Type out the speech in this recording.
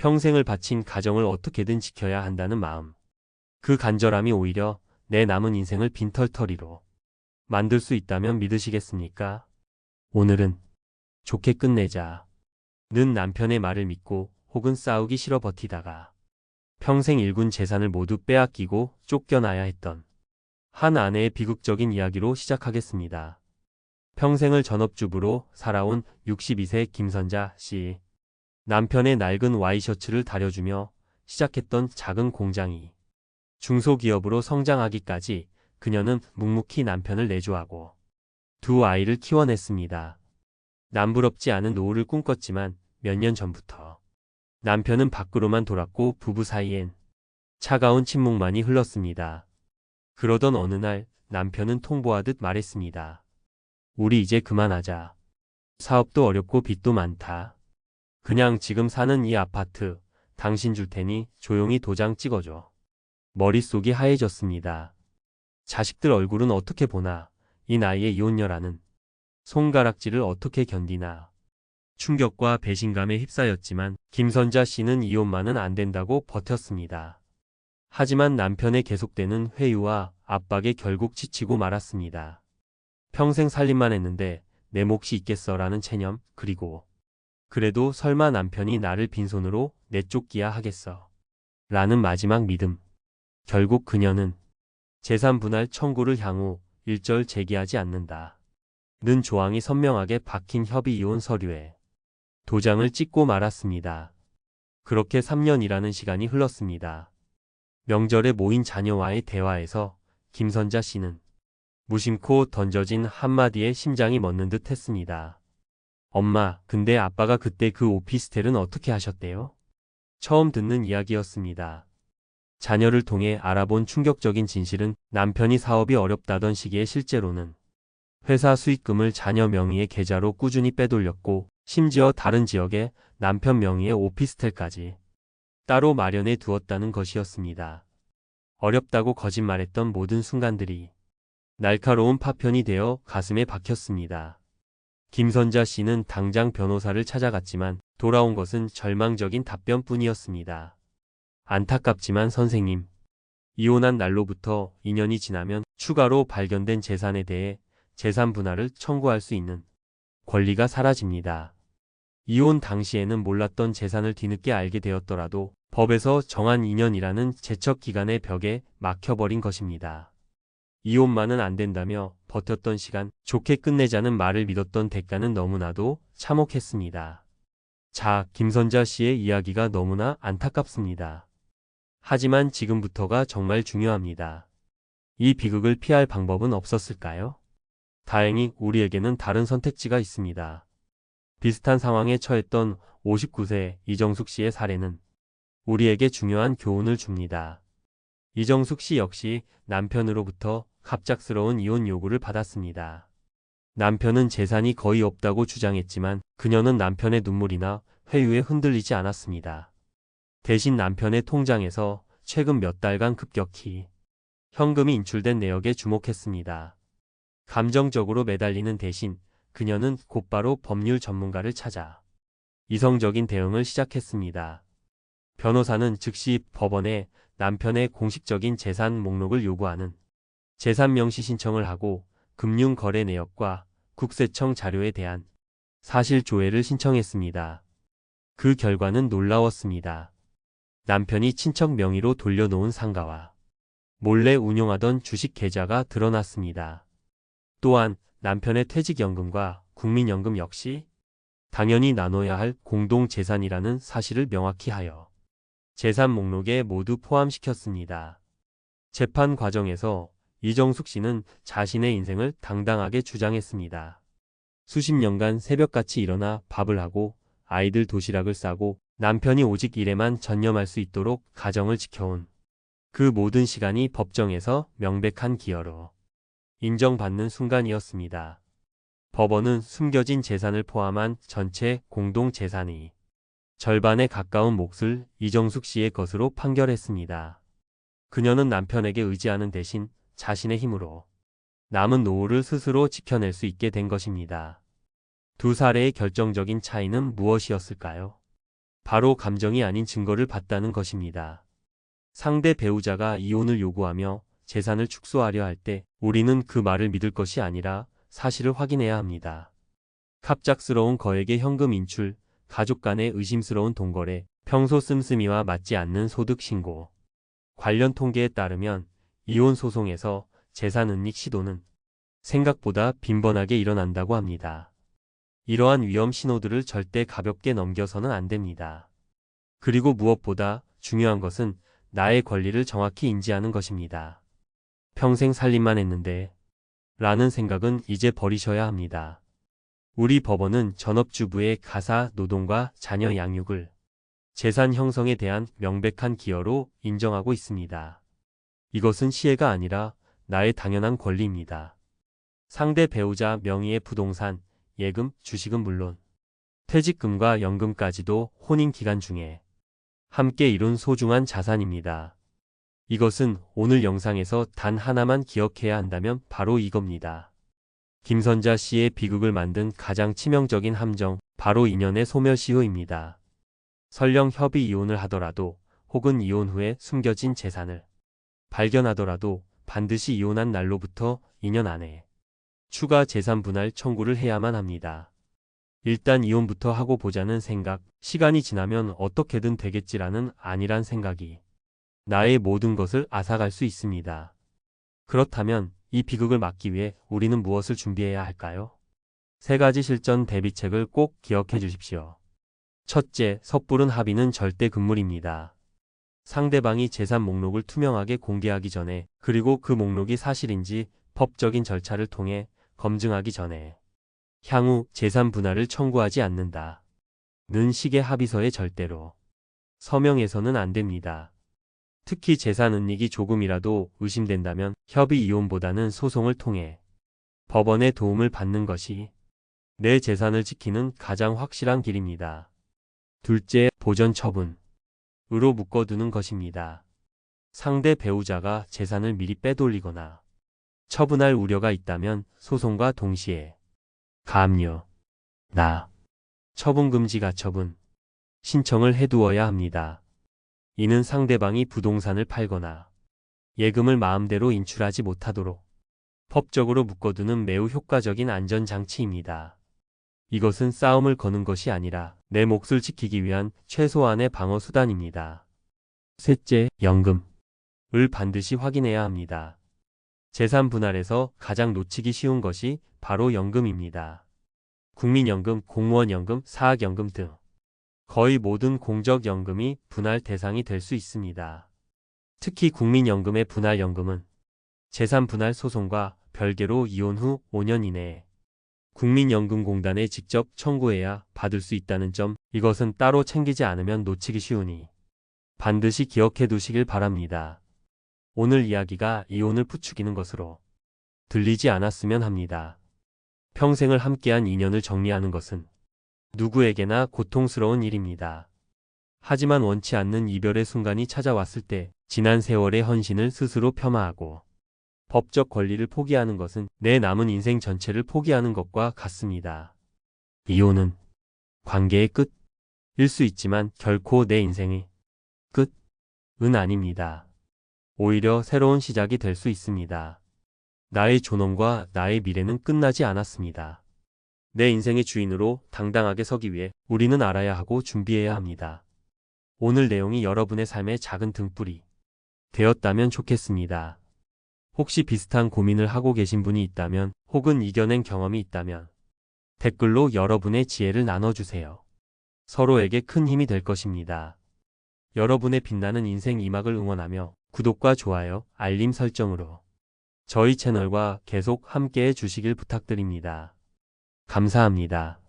평생을 바친 가정을 어떻게든 지켜야 한다는 마음. 그 간절함이 오히려 내 남은 인생을 빈털터리로 만들 수 있다면 믿으시겠습니까? 오늘은 좋게 끝내자 는 남편의 말을 믿고 혹은 싸우기 싫어 버티다가 평생 일군 재산을 모두 빼앗기고 쫓겨나야 했던 한 아내의 비극적인 이야기로 시작하겠습니다. 평생을 전업주부로 살아온 62세 김선자 씨. 남편의 낡은 와이셔츠를 다려주며 시작했던 작은 공장이 중소기업으로 성장하기까지 그녀는 묵묵히 남편을 내조하고 두 아이를 키워냈습니다. 남부럽지 않은 노후를 꿈꿨지만 몇 년 전부터 남편은 밖으로만 돌았고 부부 사이엔 차가운 침묵만이 흘렀습니다. 그러던 어느 날 남편은 통보하듯 말했습니다. 우리 이제 그만하자. 사업도 어렵고 빚도 많다. 그냥 지금 사는 이 아파트 당신 줄 테니 조용히 도장 찍어줘. 머릿속이 하얘졌습니다. 자식들 얼굴은 어떻게 보나, 이 나이에 이혼녀라는 손가락질을 어떻게 견디나. 충격과 배신감에 휩싸였지만 김선자 씨는 이혼만은 안 된다고 버텼습니다. 하지만 남편의 계속되는 회유와 압박에 결국 지치고 말았습니다. 평생 살림만 했는데 내 몫이 있겠어라는 체념, 그리고 그래도 설마 남편이 나를 빈손으로 내쫓기야 하겠어 라는 마지막 믿음. 결국 그녀는 재산 분할 청구를 향후 일절 제기하지 않는다 는 조항이 선명하게 박힌 협의 이혼 서류에 도장을 찍고 말았습니다. 그렇게 3년이라는 시간이 흘렀습니다. 명절에 모인 자녀와의 대화에서 김선자 씨는 무심코 던져진 한마디에 심장이 멎는 듯 했습니다. 엄마, 근데 아빠가 그때 그 오피스텔은 어떻게 하셨대요? 처음 듣는 이야기였습니다. 자녀를 통해 알아본 충격적인 진실은 남편이 사업이 어렵다던 시기에 실제로는 회사 수익금을 자녀 명의의 계좌로 꾸준히 빼돌렸고 심지어 다른 지역에 남편 명의의 오피스텔까지 따로 마련해 두었다는 것이었습니다. 어렵다고 거짓말했던 모든 순간들이 날카로운 파편이 되어 가슴에 박혔습니다. 김선자 씨는 당장 변호사를 찾아갔지만 돌아온 것은 절망적인 답변뿐이었습니다. 안타깝지만 선생님, 이혼한 날로부터 2년이 지나면 추가로 발견된 재산에 대해 재산 분할을 청구할 수 있는 권리가 사라집니다. 이혼 당시에는 몰랐던 재산을 뒤늦게 알게 되었더라도 법에서 정한 2년이라는 제척 기간의 벽에 막혀버린 것입니다. 이혼만은 안 된다며 버텼던 시간, 좋게 끝내자는 말을 믿었던 대가는 너무나도 참혹했습니다. 자, 김선자 씨의 이야기가 너무나 안타깝습니다. 하지만 지금부터가 정말 중요합니다. 이 비극을 피할 방법은 없었을까요? 다행히 우리에게는 다른 선택지가 있습니다. 비슷한 상황에 처했던 59세 이정숙 씨의 사례는 우리에게 중요한 교훈을 줍니다. 이정숙 씨 역시 남편으로부터 갑작스러운 이혼 요구를 받았습니다. 남편은 재산이 거의 없다고 주장했지만 그녀는 남편의 눈물이나 회유에 흔들리지 않았습니다. 대신 남편의 통장에서 최근 몇 달간 급격히 현금이 인출된 내역에 주목했습니다. 감정적으로 매달리는 대신 그녀는 곧바로 법률 전문가를 찾아 이성적인 대응을 시작했습니다. 변호사는 즉시 법원에 남편의 공식적인 재산 목록을 요구하는 재산 명시 신청을 하고 금융거래 내역과 국세청 자료에 대한 사실 조회를 신청했습니다. 그 결과는 놀라웠습니다. 남편이 친척 명의로 돌려놓은 상가와 몰래 운용하던 주식 계좌가 드러났습니다. 또한 남편의 퇴직연금과 국민연금 역시 당연히 나눠야 할 공동재산이라는 사실을 명확히 하여 재산 목록에 모두 포함시켰습니다. 재판 과정에서 이정숙 씨는 자신의 인생을 당당하게 주장했습니다. 수십 년간 새벽같이 일어나 밥을 하고 아이들 도시락을 싸고 남편이 오직 일에만 전념할 수 있도록 가정을 지켜온 그 모든 시간이 법정에서 명백한 기여로 인정받는 순간이었습니다. 법원은 숨겨진 재산을 포함한 전체 공동재산의 절반에 가까운 몫을 이정숙 씨의 것으로 판결했습니다. 그녀는 남편에게 의지하는 대신 자신의 힘으로 남은 노후를 스스로 지켜낼 수 있게 된 것입니다. 두 사례의 결정적인 차이는 무엇이었을까요? 바로 감정이 아닌 증거를 봤다는 것입니다. 상대 배우자가 이혼을 요구하며 재산을 축소하려 할 때 우리는 그 말을 믿을 것이 아니라 사실을 확인해야 합니다. 갑작스러운 거액의 현금 인출, 가족 간의 의심스러운 돈거래, 평소 씀씀이와 맞지 않는 소득 신고. 관련 통계에 따르면 이혼 소송에서 재산 은닉 시도는 생각보다 빈번하게 일어난다고 합니다. 이러한 위험 신호들을 절대 가볍게 넘겨서는 안 됩니다. 그리고 무엇보다 중요한 것은 나의 권리를 정확히 인지하는 것입니다. 평생 살림만 했는데 라는 생각은 이제 버리셔야 합니다. 우리 법원은 전업주부의 가사 노동과 자녀 양육을 재산 형성에 대한 명백한 기여로 인정하고 있습니다. 이것은 시혜가 아니라 나의 당연한 권리입니다. 상대 배우자 명의의 부동산, 예금, 주식은 물론 퇴직금과 연금까지도 혼인 기간 중에 함께 이룬 소중한 자산입니다. 이것은 오늘 영상에서 단 하나만 기억해야 한다면 바로 이겁니다. 김선자 씨의 비극을 만든 가장 치명적인 함정, 바로 인연의 소멸시효입니다. 설령 협의 이혼을 하더라도 혹은 이혼 후에 숨겨진 재산을 발견하더라도 반드시 이혼한 날로부터 2년 안에 추가 재산 분할 청구를 해야만 합니다. 일단 이혼부터 하고 보자는 생각, 시간이 지나면 어떻게든 되겠지라는 안일한 생각이 나의 모든 것을 앗아갈 수 있습니다. 그렇다면 이 비극을 막기 위해 우리는 무엇을 준비해야 할까요? 3가지 실전 대비책을 꼭 기억해 주십시오. 첫째, 섣부른 합의는 절대 금물입니다. 상대방이 재산 목록을 투명하게 공개하기 전에, 그리고 그 목록이 사실인지 법적인 절차를 통해 검증하기 전에 향후 재산 분할을 청구하지 않는다. 는 식의 합의서에 절대로 서명해서는 안 됩니다. 특히 재산 은닉이 조금이라도 의심된다면 협의 이혼보다는 소송을 통해 법원의 도움을 받는 것이 내 재산을 지키는 가장 확실한 길입니다. 둘째, 보전 처분으로 묶어두는 것입니다. 상대 배우자가 재산을 미리 빼돌리거나 처분할 우려가 있다면 소송과 동시에 가압류, 처분금지 가처분 신청을 해두어야 합니다. 이는 상대방이 부동산을 팔거나 예금을 마음대로 인출하지 못하도록 법적으로 묶어두는 매우 효과적인 안전장치입니다. 이것은 싸움을 거는 것이 아니라 내 몫을 지키기 위한 최소한의 방어 수단입니다. 셋째, 연금을 반드시 확인해야 합니다. 재산 분할에서 가장 놓치기 쉬운 것이 바로 연금입니다. 국민연금, 공무원연금, 사학연금 등 거의 모든 공적연금이 분할 대상이 될 수 있습니다. 특히 국민연금의 분할연금은 재산 분할 소송과 별개로 이혼 후 5년 이내에 국민연금공단에 직접 청구해야 받을 수 있다는 점, 이것은 따로 챙기지 않으면 놓치기 쉬우니 반드시 기억해 두시길 바랍니다. 오늘 이야기가 이혼을 부추기는 것으로 들리지 않았으면 합니다. 평생을 함께한 인연을 정리하는 것은 누구에게나 고통스러운 일입니다. 하지만 원치 않는 이별의 순간이 찾아왔을 때 지난 세월의 헌신을 스스로 폄하하고 법적 권리를 포기하는 것은 내 남은 인생 전체를 포기하는 것과 같습니다. 이혼은 관계의 끝일 수 있지만 결코 내 인생의 끝은 아닙니다. 오히려 새로운 시작이 될 수 있습니다. 나의 존엄과 나의 미래는 끝나지 않았습니다. 내 인생의 주인으로 당당하게 서기 위해 우리는 알아야 하고 준비해야 합니다. 오늘 내용이 여러분의 삶의 작은 등불이 되었다면 좋겠습니다. 혹시 비슷한 고민을 하고 계신 분이 있다면, 혹은 이겨낸 경험이 있다면 댓글로 여러분의 지혜를 나눠주세요. 서로에게 큰 힘이 될 것입니다. 여러분의 빛나는 인생 2막을 응원하며 구독과 좋아요, 알림 설정으로 저희 채널과 계속 함께해 주시길 부탁드립니다. 감사합니다.